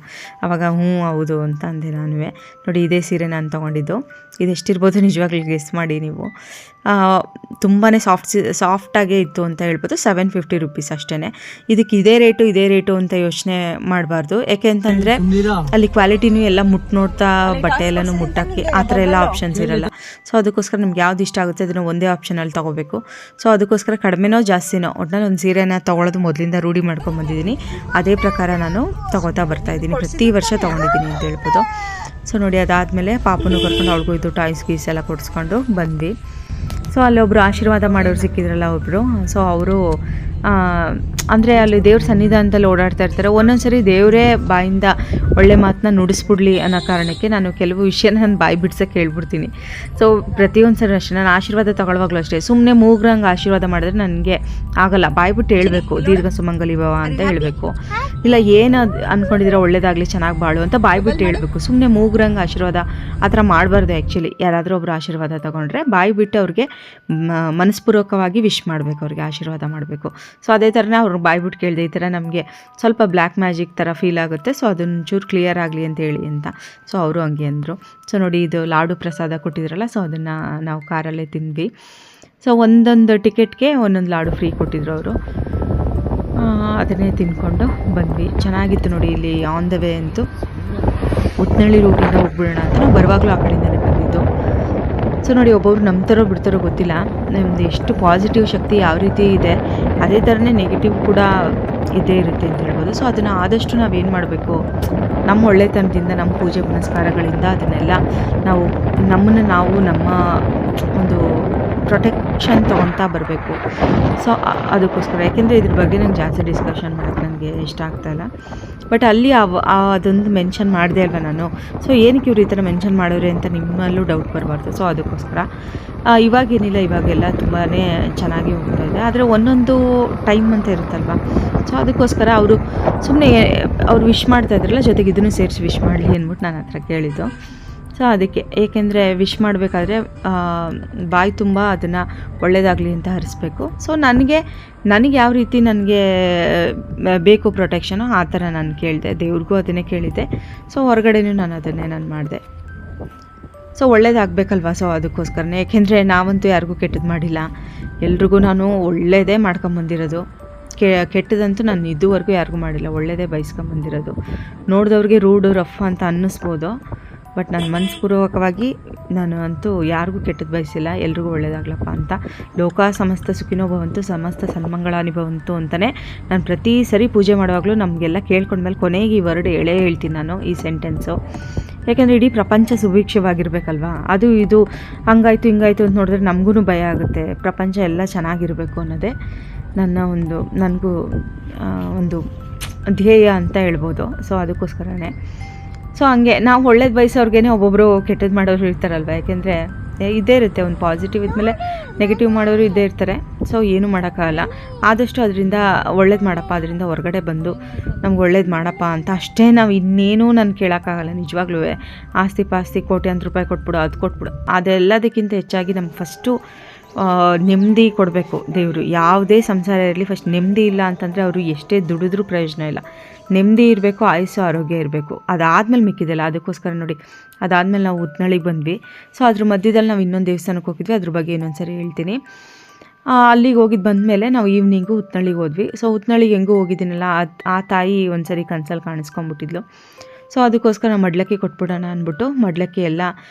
ಆವಾಗ ಹೌದು ಅಂತ ಅಂದೆ ನಾನು. ನೋಡಿ ಇದೇ ಸೀರೆ ನಾನು ತೊಗೊಂಡಿದ್ದು. ಇದು ಎಷ್ಟಿರ್ಬೋದು ನಿಜವಾಗ್ಲೂ ಗೆಸ್ ಮಾಡಿ ನೀವು. ತುಂಬಾ ಸಾಫ್ಟಾಗೇ ಇತ್ತು ಅಂತ ಹೇಳ್ಬೋದು. 750 ರುಪೀಸ್ ಅಷ್ಟೇ. ಇದಕ್ಕೆ ಇದೇ ರೇಟು ಅಂತ ಯೋಚನೆ ಮಾಡಬಾರ್ದು. ಯಾಕೆ ಅಂತಂದರೆ ಅಲ್ಲಿ ಕ್ವಾಲಿಟಿನೂ ಎಲ್ಲ ನೋಡ್ತಾ ಬಟ್ಟೆ ಎಲ್ಲನೂ ಮುಟ್ಟಕ್ಕೆ ಆ ಥರ ಎಲ್ಲ ಆಪ್ಷನ್ಸ್ ಇರಲ್ಲ. ಸೊ ಅದಕ್ಕೋಸ್ಕರ ನಿಮ್ಗೆ ಯಾವ್ದು ಇಷ್ಟ ಆಗುತ್ತೆ ಅದನ್ನು ಒಂದೇ ಆಪ್ಷನಲ್ಲಿ ತೊಗೋಬೇಕು. ಸೊ ಅದಕ್ಕೋಸ್ಕರ ಕಡಿಮೆನೋ ಜಾಸ್ತಿನೋ ಒಟ್ಟಿನಲ್ಲಿ ಒಂದು ಸೀರೆನ ತೊಗೊಳೋದು ಮೊದಲಿಂದ ರೂಢಿ ಮಾಡ್ಕೊಂಬಂದಿದ್ದೀನಿ. ಅದೇ ಪ್ರಕಾರ ನಾನು ತೊಗೋತಾ ಬರ್ತಾಯಿದ್ದೀನಿ, ಪ್ರತಿ ವರ್ಷ ತೊಗೊಂಡಿದ್ದೀನಿ ಅಂತ ಹೇಳ್ಬೋದು. ಸೊ ನೋಡಿ ಅದಾದಮೇಲೆ ಪಾಪನೂ ಕರ್ಕೊಂಡು ಅವ್ಳಿಗೂ ಇದು ಟಾಯ್ಸ್ ಗೀಸ್ ಎಲ್ಲ ಕೊಡಿಸ್ಕೊಂಡು ಬಂದ್ವಿ. ಸೊ ಅಲ್ಲಿ ಒಬ್ಬರು ಆಶೀರ್ವಾದ ಮಾಡೋರು ಸಿಕ್ಕಿದ್ರಲ್ಲ ಒಬ್ಬರು. ಸೊ ಅವರು ಅಂದರೆ ಅಲ್ಲಿ ದೇವ್ರ ಸನ್ನಿಧಾನದಲ್ಲಿ ಓಡಾಡ್ತಾ ಇರ್ತಾರೆ. ಒಂದೊಂದು ಸರಿ ದೇವರೇ ಬಾಯಿಂದ ಒಳ್ಳೆ ಮಾತನ್ನ ನುಡಿಸ್ಬಿಡ್ಲಿ ಅನ್ನೋ ಕಾರಣಕ್ಕೆ ನಾನು ಕೆಲವು ವಿಷಯನ ನಾನು ಬಾಯಿ ಬಿಡ್ಸೋಕ್ಕೆ ಹೇಳ್ಬಿಡ್ತೀನಿ. ಸೊ ಪ್ರತಿಯೊಂದು ಸರಿ ಅಷ್ಟೇ ನಾನು ಆಶೀರ್ವಾದ ತೊಗೊಳ್ವಾಗಲೂ ಅಷ್ಟೇ, ಸುಮ್ಮನೆ ಮೂಗ್ರಂಗೆ ಆಶೀರ್ವಾದ ಮಾಡಿದ್ರೆ ನನಗೆ ಆಗಲ್ಲ. ಬಾಯಿ ಬಿಟ್ಟು ಹೇಳಬೇಕು, ದೀರ್ಘ ಸುಮಂಗಲಿ ಭವ ಅಂತ ಹೇಳಬೇಕು. ಇಲ್ಲ ಏನು ಅಂದ್ಕೊಂಡಿದ್ರೆ ಒಳ್ಳೇದಾಗಲಿ ಚೆನ್ನಾಗಿ ಬಾಳು ಅಂತ ಬಾಯಿ ಬಿಟ್ಟು ಹೇಳಬೇಕು. ಸುಮ್ಮನೆ ಮೂಗ್ರಂಗೆ ಆಶೀರ್ವಾದ ಆ ಥರ ಮಾಡಬಾರ್ದು. ಆ್ಯಕ್ಚುಲಿ ಯಾರಾದರೂ ಒಬ್ಬರು ಆಶೀರ್ವಾದ ತೊಗೊಂಡ್ರೆ ಬಾಯಿ ಬಿಟ್ಟು ಅವ್ರಿಗೆ ಮನಸ್ಪೂರ್ವಕವಾಗಿ ವಿಶ್ ಮಾಡಬೇಕು, ಅವ್ರಿಗೆ ಆಶೀರ್ವಾದ ಮಾಡಬೇಕು. ಸೊ ಅದೇ ಥರನೇ ಅವ್ರಿಗೆ ಬಾಯ್ಬಿಟ್ಟು ಕೇಳಿದೆ, ಈ ಥರ ನಮಗೆ ಸ್ವಲ್ಪ ಬ್ಲ್ಯಾಕ್ ಮ್ಯಾಜಿಕ್ ಥರ ಫೀಲ್ ಆಗುತ್ತೆ, ಸೊ ಅದನ್ನು ಚೂರು ಕ್ಲಿಯರ್ ಆಗಲಿ ಅಂತ ಹೇಳಿ ಅಂತ. ಸೊ ಅವರು ಹಂಗೆ ಅಂದರು. ಸೊ ನೋಡಿ ಇದು ಲಾಡು ಪ್ರಸಾದ ಕೊಟ್ಟಿದ್ರಲ್ಲ, ಸೊ ಅದನ್ನು ನಾವು ಕಾರಲ್ಲೇ ತಿಂದ್ವಿ. ಸೊ ಒಂದೊಂದು ಟಿಕೆಟ್ಗೆ ಒಂದೊಂದು ಲಾಡು ಫ್ರೀ ಕೊಟ್ಟಿದ್ರು ಅವರು. ಅದನ್ನೇ ತಿಂದ್ಕೊಂಡು ಬಂದ್ವಿ. ಚೆನ್ನಾಗಿತ್ತು ನೋಡಿ. ಇಲ್ಲಿ ಆನ್ ದ ವೇ ಅಂತೂ ಉಟ್ನಳ್ಳಿ ರೂಟಿಂದ ಹೋಗ್ಬಿಡೋಣ ಅಂತ ನಾವು ಬರುವಾಗಲೂ ಆ ಕಡೆಯಿಂದಲೇ ಬಂದಿದ್ದು. ಸೊ ನೋಡಿ ಒಬ್ಬೊಬ್ರು ನಂಬ್ತಾರೋ ಬಿಡ್ತಾರೋ ಗೊತ್ತಿಲ್ಲ, ನಮ್ಮದು ಎಷ್ಟು ಪಾಸಿಟಿವ್ ಶಕ್ತಿ ಯಾವ ರೀತಿ ಇದೆ ಅದೇ ಥರನೇ ನೆಗೆಟಿವ್ ಕೂಡ ಇದ್ದೇ ಇರುತ್ತೆ ಅಂತ ಹೇಳ್ಬೋದು. ಸೊ ಅದನ್ನು ಆದಷ್ಟು ನಾವೇನು ಮಾಡಬೇಕು, ನಮ್ಮ ಒಳ್ಳೆತನದಿಂದ, ನಮ್ಮ ಪೂಜೆ ಪುನಸ್ಕಾರಗಳಿಂದ ಅದನ್ನೆಲ್ಲ ನಾವು ನಮ್ಮ ಒಂದು ಪ್ರೊಟೆಕ್ಷನ್ ತೊಗೊತಾ ಬರಬೇಕು. ಸೊ ಅದಕ್ಕೋಸ್ಕರ, ಯಾಕೆಂದರೆ ಇದ್ರ ಬಗ್ಗೆ ನಂಗೆ ಜಾಸ್ತಿ ಡಿಸ್ಕಷನ್ ಮಾಡೋಕ್ಕೆ ನನಗೆ ಇಷ್ಟ ಆಗ್ತಾಯಿಲ್ಲ. ಬಟ್ ಅಲ್ಲಿ ಅದೊಂದು ಮೆನ್ಷನ್ ಮಾಡಿದೆ ಅಲ್ವ ನಾನು. ಸೊ ಏನಕ್ಕೆ ಇವ್ರು ಈ ಥರ ಮೆನ್ಷನ್ ಮಾಡೋರೆ ಅಂತ ನಿಮ್ಮಲ್ಲೂ ಡೌಟ್ ಬರಬಾರ್ದು. ಸೊ ಅದಕ್ಕೋಸ್ಕರ ಇವಾಗೇನಿಲ್ಲ, ಇವಾಗೆಲ್ಲ ತುಂಬಾ ಚೆನ್ನಾಗಿ ಹೋಗ್ತಾ ಇದೆ. ಆದರೆ ಒಂದೊಂದು ಟೈಮ್ ಅಂತ ಇರುತ್ತಲ್ವ. ಸೊ ಅದಕ್ಕೋಸ್ಕರ ಅವರು ಸುಮ್ಮನೆ ಅವ್ರು ವಿಶ್ ಮಾಡ್ತಾ ಇದ್ರಲ್ಲ, ಜೊತೆಗೆ ಇದನ್ನು ಸೇರಿಸಿ ವಿಶ್ ಮಾಡಲಿ ಅಂದ್ಬಿಟ್ಟು ನಾನು ಹತ್ರ ಕೇಳಿದ್ದು. ಸೊ ಅದಕ್ಕೆ, ಏಕೆಂದರೆ ವಿಶ್ ಮಾಡಬೇಕಾದ್ರೆ ಬಾಯಿ ತುಂಬ ಅದನ್ನು ಒಳ್ಳೆಯದಾಗಲಿ ಅಂತ ಹರಿಸ್ಬೇಕು. ಸೊ ನನಗೆ ಯಾವ ರೀತಿ ನನಗೆ ಬೇಕು ಪ್ರೊಟೆಕ್ಷನು ಆ ಥರ ನಾನು ಕೇಳಿದೆ, ದೇವ್ರಿಗೂ ಅದನ್ನೇ ಕೇಳಿದ್ದೆ. ಸೊ ಹೊರಗಡೆನೂ ನಾನು ಅದನ್ನೇ ಮಾಡಿದೆ. ಸೊ ಒಳ್ಳೇದಾಗಬೇಕಲ್ವ. ಸೊ ಅದಕ್ಕೋಸ್ಕರನೇ, ಏಕೆಂದರೆ ನಾವಂತೂ ಯಾರಿಗೂ ಕೆಟ್ಟದ್ದು ಮಾಡಿಲ್ಲ, ಎಲ್ರಿಗೂ ನಾನು ಒಳ್ಳೆಯದೇ ಮಾಡ್ಕೊಂಬಂದಿರೋದು. ಕೆಟ್ಟದಂತೂ ನಾನು ಇದುವರೆಗೂ ಯಾರಿಗೂ ಮಾಡಿಲ್ಲ, ಒಳ್ಳೆಯದೇ ಬಯಸ್ಕೊಂಬಂದಿರೋದು. ನೋಡಿದವ್ರಿಗೆ ರೂಡು ರಫ್ ಅಂತ ಅನ್ನಿಸ್ಬೋದು, ಬಟ್ ನಾನು ಮನಸ್ಪೂರ್ವಕವಾಗಿ ನಾನು ಅಂತೂ ಯಾರಿಗೂ ಕೆಟ್ಟದ್ದು ಬಯಸಿಲ್ಲ, ಎಲ್ರಿಗೂ ಒಳ್ಳೇದಾಗ್ಲಪ್ಪ ಅಂತ. ಲೋಕ ಸಮಸ್ತ ಸುಖಿನೋ ಭವಂತು, ಸಮಸ್ತ ಸನ್ಮಂಗಳಾನಿ ಭವಂತು ಅಂತಲೇ ನಾನು ಪ್ರತಿ ಸರಿ ಪೂಜೆ ಮಾಡುವಾಗಲೂ ನಮಗೆಲ್ಲ ಕೇಳ್ಕೊಂಡ್ಮೇಲೆ ಕೊನೆಗೆ ಈ ವರ್ಡ್ ಹೇಳ್ತೀನಿ ನಾನು, ಈ ಸೆಂಟೆನ್ಸು. ಯಾಕೆಂದರೆ ಇಡೀ ಪ್ರಪಂಚ ಸುಭಿಕ್ಷವಾಗಿರಬೇಕಲ್ವ. ಅದು ಇದು ಹಂಗಾಯ್ತು ಹಿಂಗಾಯ್ತು ಅಂತ ನೋಡಿದ್ರೆ ನಮಗೂ ಭಯ ಆಗುತ್ತೆ. ಪ್ರಪಂಚ ಎಲ್ಲ ಚೆನ್ನಾಗಿರಬೇಕು ಅನ್ನೋದೇ ನನಗೂ ಒಂದು ಧ್ಯೇಯ ಅಂತ ಹೇಳ್ಬೋದು. ಸೊ ಅದಕ್ಕೋಸ್ಕರನೇ ಹಂಗೆ ನಾವು ಒಳ್ಳೇದು ಬಯಸೋರ್ಗೇ ಒಬ್ಬೊಬ್ಬರು ಕೆಟ್ಟದ್ದು ಮಾಡೋರು ಇರ್ತಾರಲ್ವ. ಯಾಕೆಂದರೆ ಇದ್ದೇ ಇರುತ್ತೆ, ಒಂದು ಪಾಸಿಟಿವ್ ಇದ್ಮೇಲೆ ನೆಗೆಟಿವ್ ಮಾಡೋರು ಇದ್ದೇ ಇರ್ತಾರೆ. ಸೊ ಏನೂ ಮಾಡೋಕ್ಕಾಗಲ್ಲ. ಆದಷ್ಟು ಅದರಿಂದ ಒಳ್ಳೇದು ಮಾಡಪ್ಪ, ಅದರಿಂದ ಹೊರಗಡೆ ಬಂದು ನಮ್ಗೆ ಒಳ್ಳೇದು ಮಾಡಪ್ಪ ಅಂತ ಅಷ್ಟೇ. ನಾವು ಇನ್ನೇನೂ ನಾನು ಕೇಳೋಕ್ಕಾಗಲ್ಲ ನಿಜವಾಗ್ಲೂ. ಆಸ್ತಿ ಪಾಸ್ತಿ ಕೋಟ್ಯಾಂತರ ರೂಪಾಯಿ ಕೊಟ್ಬಿಡು, ಅದು ಕೊಟ್ಬಿಡು, ಅದೆಲ್ಲದಕ್ಕಿಂತ ಹೆಚ್ಚಾಗಿ ನಮ್ಗೆ ಫಸ್ಟು ನೆಮ್ಮದಿ ಕೊಡಬೇಕು ದೇವರು. ಯಾವುದೇ ಸಂಸಾರ ಇರಲಿ, ಫಸ್ಟ್ ನೆಮ್ಮದಿ ಇಲ್ಲ ಅಂತಂದರೆ ಅವರು ಎಷ್ಟೇ ದುಡಿದ್ರೂ ಪ್ರಯೋಜನ ಇಲ್ಲ. ನೆಮ್ಮದಿ ಇರಬೇಕು, ಆಯುಸ್ಸು ಆರೋಗ್ಯ ಇರಬೇಕು, ಅದಾದಮೇಲೆ ಮಿಕ್ಕಿದೆಲ್ಲ. ಅದಕ್ಕೋಸ್ಕರ ನೋಡಿ, ಅದಾದಮೇಲೆ ನಾವು ಉತ್ನಳ್ಳಿಗೆ ಬಂದ್ವಿ. ಸೊ ಅದ್ರ ಮಧ್ಯದಲ್ಲಿ ನಾವು ಇನ್ನೊಂದು ದೇವಸ್ಥಾನಕ್ಕೆ ಹೋಗಿದ್ವಿ, ಅದ್ರ ಬಗ್ಗೆ ಇನ್ನೊಂದು ಸರಿ ಹೇಳ್ತೀನಿ. ಅಲ್ಲಿಗೆ ಹೋಗಿದ್ದು ಬಂದಮೇಲೆ ನಾವು ಈವ್ನಿಂಗು ಉತ್ನಳ್ಳಿಗೆ ಹೋದ್ವಿ. ಸೊ ಉತ್ನಳ್ಳಿಗೆ ಹೆಂಗೂ ಹೋಗಿದ್ದೀನಲ್ಲ, ಆ ತಾಯಿ ಒಂದು ಸರಿ ಕನ್ಸಲ್ಲಿ ಕಾಣಿಸ್ಕೊಂಬಿಟ್ಟಿದ್ಲು. ಸೊ ಅದಕ್ಕೋಸ್ಕರ ನಾವು ಮಡ್ಲಕ್ಕಿ ಕೊಟ್ಬಿಡೋಣ ಅಂದ್ಬಿಟ್ಟು ಮಡ್ಲಕ್ಕಿ ಎಲ್ಲ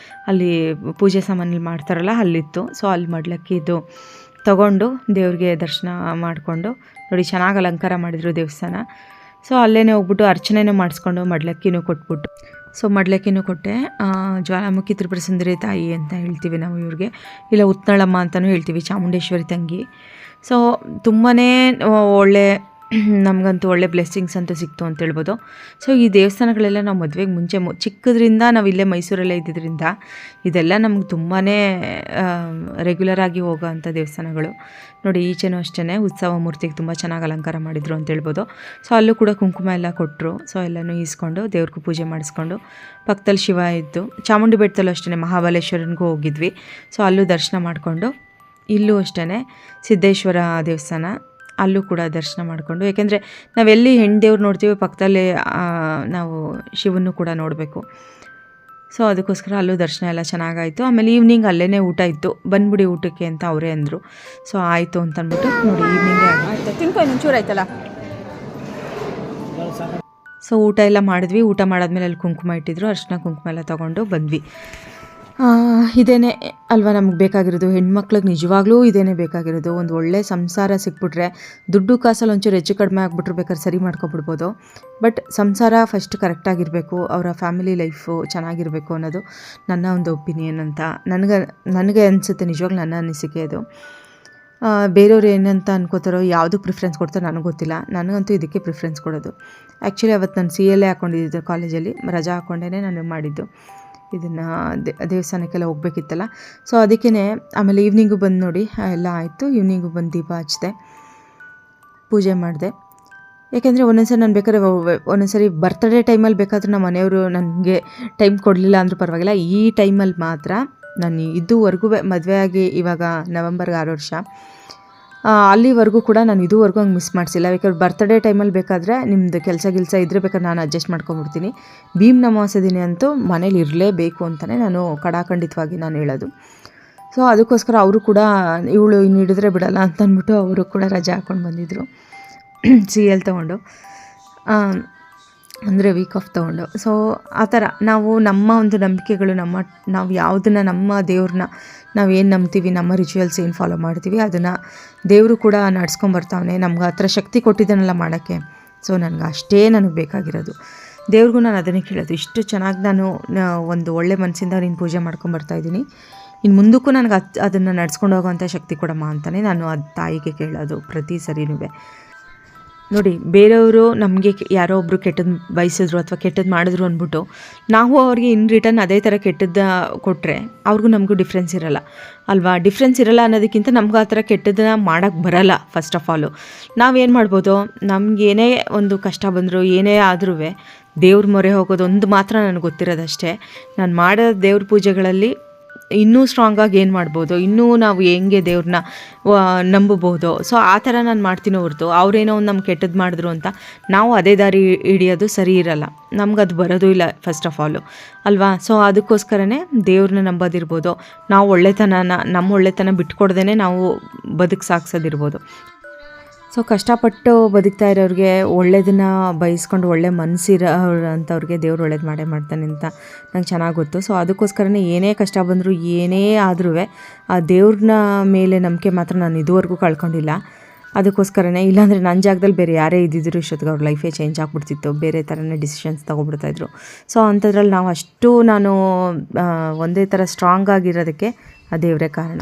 ಅಲ್ಲಿ ಪೂಜೆ ಸಾಮಾನಲ್ಲಿ ಮಾಡ್ತಾರಲ್ಲ ಅಲ್ಲಿತ್ತು. ಸೊ ಅಲ್ಲಿ ಮಡ್ಲಕ್ಕಿದು ತಗೊಂಡು ದೇವ್ರಿಗೆ ದರ್ಶನ ಮಾಡಿಕೊಂಡು ನೋಡಿ, ಚೆನ್ನಾಗಿ ಅಲಂಕಾರ ಮಾಡಿದರು ದೇವಸ್ಥಾನ. ಸೊ ಅಲ್ಲೇ ಹೋಗ್ಬಿಟ್ಟು ಅರ್ಚನೆನೂ ಮಾಡಿಸ್ಕೊಂಡು ಮಡ್ಲಕ್ಕಿನೂ ಕೊಟ್ಬಿಟ್ಟು, ಸೊ ಮಡ್ಲಕ್ಕಿನೂ ಕೊಟ್ಟೆ. ಜ್ವಾಲಾಮುಖಿ ತ್ರಿಪುರ ಸುಂದರಿ ತಾಯಿ ಅಂತ ಹೇಳ್ತೀವಿ ನಾವು ಇವ್ರಿಗೆ, ಇಲ್ಲ ಉತ್ನಳಮ್ಮ ಅಂತಲೂ ಹೇಳ್ತೀವಿ, ಚಾಮುಂಡೇಶ್ವರಿ ತಂಗಿ. ಸೊ ತುಂಬಾ ಒಳ್ಳೆ, ನಮಗಂತೂ ಒಳ್ಳೆ ಬ್ಲೆಸ್ಸಿಂಗ್ಸ್ ಅಂತೂ ಸಿಕ್ತು ಅಂತ ಹೇಳ್ಬೋದು. ಸೊ ಈ ದೇವಸ್ಥಾನಗಳೆಲ್ಲ ನಾವು ಮದುವೆಗೆ ಮುಂಚೆ ಚಿಕ್ಕದ್ರಿಂದ ನಾವು ಇಲ್ಲೇ ಮೈಸೂರಲ್ಲೇ ಇದ್ದಿದ್ದರಿಂದ ಇದೆಲ್ಲ ನಮ್ಗೆ ತುಂಬಾ ರೆಗ್ಯುಲರಾಗಿ ಹೋಗೋ ಅಂಥ ದೇವಸ್ಥಾನಗಳು. ನೋಡಿ ಈಚೆನೂ ಅಷ್ಟೇ ಉತ್ಸವ ಮೂರ್ತಿಗೆ ತುಂಬ ಚೆನ್ನಾಗಿ ಅಲಂಕಾರ ಮಾಡಿದರು ಅಂತ ಹೇಳ್ಬೋದು. ಸೊ ಅಲ್ಲೂ ಕೂಡ ಕುಂಕುಮ ಎಲ್ಲ ಕೊಟ್ಟರು. ಸೊ ಎಲ್ಲನೂ ಈಸ್ಕೊಂಡು ದೇವ್ರಿಗೂ ಪೂಜೆ ಮಾಡಿಸ್ಕೊಂಡು ಪಕ್ಕದಲ್ಲಿ ಶಿವ ಇದ್ದು, ಚಾಮುಂಡಿ ಬೆಟ್ಟದಲ್ಲೂ ಅಷ್ಟೇ ಮಹಾಬಲೇಶ್ವರನಿಗೂ ಹೋಗಿದ್ವಿ. ಸೊ ಅಲ್ಲೂ ದರ್ಶನ ಮಾಡಿಕೊಂಡು, ಇಲ್ಲೂ ಅಷ್ಟೇ ಸಿದ್ದೇಶ್ವರ ದೇವಸ್ಥಾನ, ಅಲ್ಲೂ ಕೂಡ ದರ್ಶನ ಮಾಡಿಕೊಂಡು, ಏಕೆಂದರೆ ನಾವೆಲ್ಲಿ ಹೆಣ್ಣು ದೇವ್ರು ನೋಡ್ತೀವಿ ಪಕ್ಕದಲ್ಲೇ ನಾವು ಶಿವನೂ ಕೂಡ ನೋಡಬೇಕು. ಸೊ ಅದಕ್ಕೋಸ್ಕರ ಅಲ್ಲೂ ದರ್ಶನ ಎಲ್ಲ ಚೆನ್ನಾಗಾಯಿತು. ಆಮೇಲೆ ಈವ್ನಿಂಗ್ ಅಲ್ಲೇ ಊಟ ಇತ್ತು, ಬಂದ್ಬಿಡಿ ಊಟಕ್ಕೆ ಅಂತ ಅವರೇ ಅಂದರು. ಸೊ ಆಯಿತು ಅಂತ ಅಂದ್ಬಿಟ್ಟು ನೋಡಿ ಈವ್ನಿಂಗೇ ಆಯಿತು. ತಿನ್ಕೊ ಇನ್ನೊಂಚೂರು ಆಯ್ತಲ್ಲ. ಸೊ ಊಟ ಎಲ್ಲ ಮಾಡಿದ್ವಿ. ಊಟ ಮಾಡಾದ್ಮೇಲೆ ಅಲ್ಲಿ ಕುಂಕುಮ ಇಟ್ಟಿದ್ರು, ಅರ್ಶಿನ ಕುಂಕುಮ ಎಲ್ಲ ತೊಗೊಂಡು ಬಂದ್ವಿ. ಇದೇನೇ ಅಲ್ವಾ ನಮ್ಗೆ ಬೇಕಾಗಿರೋದು. ಹೆಣ್ಮಕ್ಳಿಗೆ ನಿಜವಾಗ್ಲೂ ಇದೇನೇ ಬೇಕಾಗಿರೋದು. ಒಂದು ಒಳ್ಳೆ ಸಂಸಾರ ಸಿಕ್ಬಿಟ್ರೆ, ದುಡ್ಡು ಕಾಸಲ್ಲಿ ಒಂಚೂರು ಹೆಚ್ಚು ಕಡಿಮೆ ಆಗಿಬಿಟ್ರೆ ಬೇಕಾದ್ರೆ ಸರಿ ಮಾಡ್ಕೊಬಿಡ್ಬೋದು. ಬಟ್ ಸಂಸಾರ ಫಸ್ಟ್ ಕರೆಕ್ಟಾಗಿರಬೇಕು, ಅವರ ಫ್ಯಾಮಿಲಿ ಲೈಫು ಚೆನ್ನಾಗಿರಬೇಕು ಅನ್ನೋದು ನನ್ನ ಒಂದು ಒಪಿನಿಯನ್ ಅಂತ ನನಗೆ ಅನಿಸುತ್ತೆ. ನಿಜವಾಗ್ಲೂ ನನ್ನ ಅನಿಸಿಕೆ ಅದು. ಬೇರೆಯವ್ರು ಏನಂತ ಅನ್ಕೋತಾರೋ, ಯಾವುದು ಪ್ರಿಫ್ರೆನ್ಸ್ ಕೊಡ್ತಾರೋ ನನಗೆ ಗೊತ್ತಿಲ್ಲ. ನನಗಂತೂ ಇದಕ್ಕೆ ಪ್ರಿಫ್ರೆನ್ಸ್ ಕೊಡೋದು. ಆ್ಯಕ್ಚುಲಿ ಅವತ್ತು ನಾನು CLA ಹಾಕ್ಕೊಂಡಿದ್ದು, ಕಾಲೇಜಲ್ಲಿ ರಜಾ ಹಾಕ್ಕೊಂಡೇ ನಾನು ಮಾಡಿದ್ದು ಇದನ್ನು. ದೇವಸ್ಥಾನಕ್ಕೆಲ್ಲ ಹೋಗ್ಬೇಕಿತ್ತಲ್ಲ. ಸೊ ಅದಕ್ಕೇ ಆಮೇಲೆ ಈವ್ನಿಂಗು ಬಂದು ನೋಡಿ ಎಲ್ಲ ಆಯಿತು. ಈವ್ನಿಂಗು ಬಂದು ದೀಪ ಹಚ್ಚಿದೆ, ಪೂಜೆ ಮಾಡಿದೆ. ಯಾಕೆಂದರೆ ಒಂದೊಂದ್ಸರಿ ನಾನು ಬೇಕಾದ್ರೆ ಒಂದೊಂದ್ಸರಿ ಬರ್ತ್ಡೇ ಟೈಮಲ್ಲಿ ಬೇಕಾದರೂ ನಮ್ಮ ಮನೆಯವರು ನನಗೆ ಟೈಮ್ ಕೊಡಲಿಲ್ಲ ಅಂದರೂ ಪರವಾಗಿಲ್ಲ. ಈ ಟೈಮಲ್ಲಿ ಮಾತ್ರ ನಾನು ಇದುವರೆಗೂ ಮದುವೆ ಆಗಿ ಇವಾಗ ನವೆಂಬರ್ಗೆ 6 ವರ್ಷ, ಅಲ್ಲಿವರೆಗೂ ಕೂಡ ನಾನು ಇದುವರೆಗೂ ಹಂಗೆ ಮಿಸ್ ಮಾಡಿಸಿಲ್ಲ. ಬೇಕಾದ್ರೆ ಬರ್ತ್ಡೇ ಟೈಮಲ್ಲಿ ಬೇಕಾದರೆ ನಿಮ್ಮದು ಕೆಲಸ ಇದ್ದರೆ ಬೇಕಾದ್ರೆ ನಾನು ಅಡ್ಜಸ್ಟ್ ಮಾಡ್ಕೊಂಬಿಡ್ತೀನಿ. ಭೀಮ್ ಅಮಾವಾಸ್ಯೆ ದಿನ ಅಂತೂ ಮನೇಲಿ ಇರಲೇಬೇಕು ಅಂತಲೇ ನಾನು ಕಡಾಖಂಡಿತವಾಗಿ ನಾನು ಹೇಳೋದು. ಸೊ ಅದಕ್ಕೋಸ್ಕರ ಅವರು ಕೂಡ ಇವಳು ಇನ್ನು ಹಿಡಿದ್ರೆ ಬಿಡಲ್ಲ ಅಂತ ಅಂದ್ಬಿಟ್ಟು ಅವರು ಕೂಡ ರಜೆ ಹಾಕ್ಕೊಂಡು ಬಂದಿದ್ದರು, CL ತೊಗೊಂಡು, ಅಂದರೆ ವೀಕ್ ಆಫ್ ತೊಗೊಂಡು. ಸೊ ಆ ಥರ ನಾವು ನಮ್ಮ ಒಂದು ನಂಬಿಕೆಗಳು, ನಾವು ಯಾವುದನ್ನು ನಮ್ಮ ದೇವ್ರನ್ನ ನಾವು ಏನು ನಂಬ್ತೀವಿ, ನಮ್ಮ ರಿಚುವಲ್ಸ್ ಏನು ಫಾಲೋ ಮಾಡ್ತೀವಿ, ಅದನ್ನು ದೇವರು ಕೂಡ ನಡ್ಸ್ಕೊಂಬರ್ತಾವನೆ. ನಮ್ಗೆ ಆ ಥರ ಶಕ್ತಿ ಕೊಟ್ಟಿದ್ದಾನಲ್ಲ ಮಾಡೋಕ್ಕೆ. ಸೊ ನನಗೆ ಬೇಕಾಗಿರೋದು. ದೇವ್ರಿಗೂ ನಾನು ಅದನ್ನೇ ಕೇಳೋದು, ಇಷ್ಟು ಚೆನ್ನಾಗಿ ನಾನು ಒಂದು ಒಳ್ಳೆ ಮನಸ್ಸಿಂದ ನೀನು ಪೂಜೆ ಮಾಡ್ಕೊಂಬರ್ತಾಯಿದ್ದೀನಿ, ಇನ್ನು ಮುಂದಕ್ಕೂ ನನಗೆ ಅದನ್ನು ನಡ್ಸ್ಕೊಂಡು ಹೋಗೋವಂಥ ಶಕ್ತಿ ಕೊಡಮ್ಮ ಅಂತಲೇ ನಾನು ಅದು ತಾಯಿಗೆ ಕೇಳೋದು ಪ್ರತಿ ಸರಿನೂ. ನೋಡಿ, ಬೇರೆಯವರು ನಮಗೆ ಯಾರೋ ಒಬ್ಬರು ಕೆಟ್ಟದ್ದು ಬಯಸಿದ್ರು ಅಥವಾ ಕೆಟ್ಟದ್ದು ಮಾಡಿದ್ರು ಅಂದ್ಬಿಟ್ಟು ನಾವು ಅವ್ರಿಗೆ ಇನ್ ರಿಟರ್ನ್ ಅದೇ ಥರ ಕೆಟ್ಟದ್ದು ಕೊಟ್ಟರೆ ಅವ್ರಿಗೂ ನಮಗೂ ಡಿಫ್ರೆನ್ಸ್ ಇರೋಲ್ಲ ಅಲ್ವಾ. ಡಿಫ್ರೆನ್ಸ್ ಇರೋಲ್ಲ ಅನ್ನೋದಕ್ಕಿಂತ ನಮ್ಗೆ ಆ ಥರ ಕೆಟ್ಟದ್ದನ್ನ ಮಾಡೋಕ್ಕೆ ಬರೋಲ್ಲ. ಫಸ್ಟ್ ಆಫ್ ಆಲು ನಾವೇನು ಮಾಡ್ಬೋದು, ನಮಗೇನೇ ಒಂದು ಕಷ್ಟ ಬಂದರೂ ಏನೇ ಆದ್ರೂ ದೇವ್ರ ಮೊರೆ ಹೋಗೋದು ಒಂದು ಮಾತ್ರ ನನಗೆ ಗೊತ್ತಿರೋದಷ್ಟೇ. ನಾನು ಮಾಡೋ ದೇವ್ರ ಪೂಜೆಗಳಲ್ಲಿ ಇನ್ನೂ ಸ್ಟ್ರಾಂಗಾಗಿ ಏನು ಮಾಡ್ಬೋದು, ಇನ್ನೂ ನಾವು ಹೆಂಗೆ ದೇವ್ರನ್ನ ನಂಬಬಹುದು. ಸೊ ಆ ಥರ ನಾನು ಮಾಡ್ತೀನೋ ಹೊರತು ಅವ್ರೇನೋ ಒಂದು ನಮ್ಗೆ ಕೆಟ್ಟದ್ದು ಮಾಡಿದ್ರು ಅಂತ ನಾವು ಅದೇ ದಾರಿ ಹಿಡಿಯೋದು ಸರಿ ಇರಲ್ಲ. ನಮ್ಗದು ಬರೋದು ಇಲ್ಲ ಫಸ್ಟ್ ಆಫ್ ಆಲು ಅಲ್ವಾ. ಸೊ ಅದಕ್ಕೋಸ್ಕರನೇ ದೇವ್ರನ್ನ ನಂಬೋದಿರ್ಬೋದು, ನಾವು ನಮ್ಮ ಒಳ್ಳೆತನ ಬಿಟ್ಕೊಡ್ದೇ ನಾವು ಬದುಕು ಸಾಗಿಸೋದಿರ್ಬೋದು. ಸೊ ಕಷ್ಟಪಟ್ಟು ಬದುಕ್ತಾ ಇರೋರಿಗೆ, ಒಳ್ಳೇದನ್ನು ಬಯಸ್ಕೊಂಡು ಒಳ್ಳೆ ಮನಸ್ಸಿರೋ ಅಂಥವ್ರಿಗೆ ದೇವ್ರು ಒಳ್ಳೇದು ಮಾಡೇ ಮಾಡ್ತಾನೆ ಅಂತ ನಂಗೆ ಚೆನ್ನಾಗಿ ಗೊತ್ತು. ಸೊ ಅದಕ್ಕೋಸ್ಕರನೇ ಏನೇ ಕಷ್ಟ ಬಂದರೂ ಏನೇ ಆದ್ರೂ ಆ ದೇವ್ರನ್ನ ಮೇಲೆ ನಂಬಿಕೆ ಮಾತ್ರ ನಾನು ಇದುವರೆಗೂ ಕಳ್ಕೊಂಡಿಲ್ಲ. ಅದಕ್ಕೋಸ್ಕರನೇ, ಇಲ್ಲಾಂದರೆ ನನ್ನ ಜಾಗದಲ್ಲಿ ಬೇರೆ ಯಾರೇ ಇದ್ದಿದ್ರು ಇಷ್ಟೊತ್ತಿಗೆ ಅವ್ರ ಲೈಫೇ ಚೇಂಜ್ ಆಗಿಬಿಡ್ತಿತ್ತು, ಬೇರೆ ಥರನೇ ಡಿಸಿಷನ್ಸ್ ತೊಗೊಬಿಡ್ತಾಯಿದ್ರು. ಸೊ ಅಂಥದ್ರಲ್ಲಿ ನಾನು ಒಂದೇ ಥರ ಸ್ಟ್ರಾಂಗ್ ಆಗಿರೋದಕ್ಕೆ ಆ ದೇವರೇ ಕಾರಣ.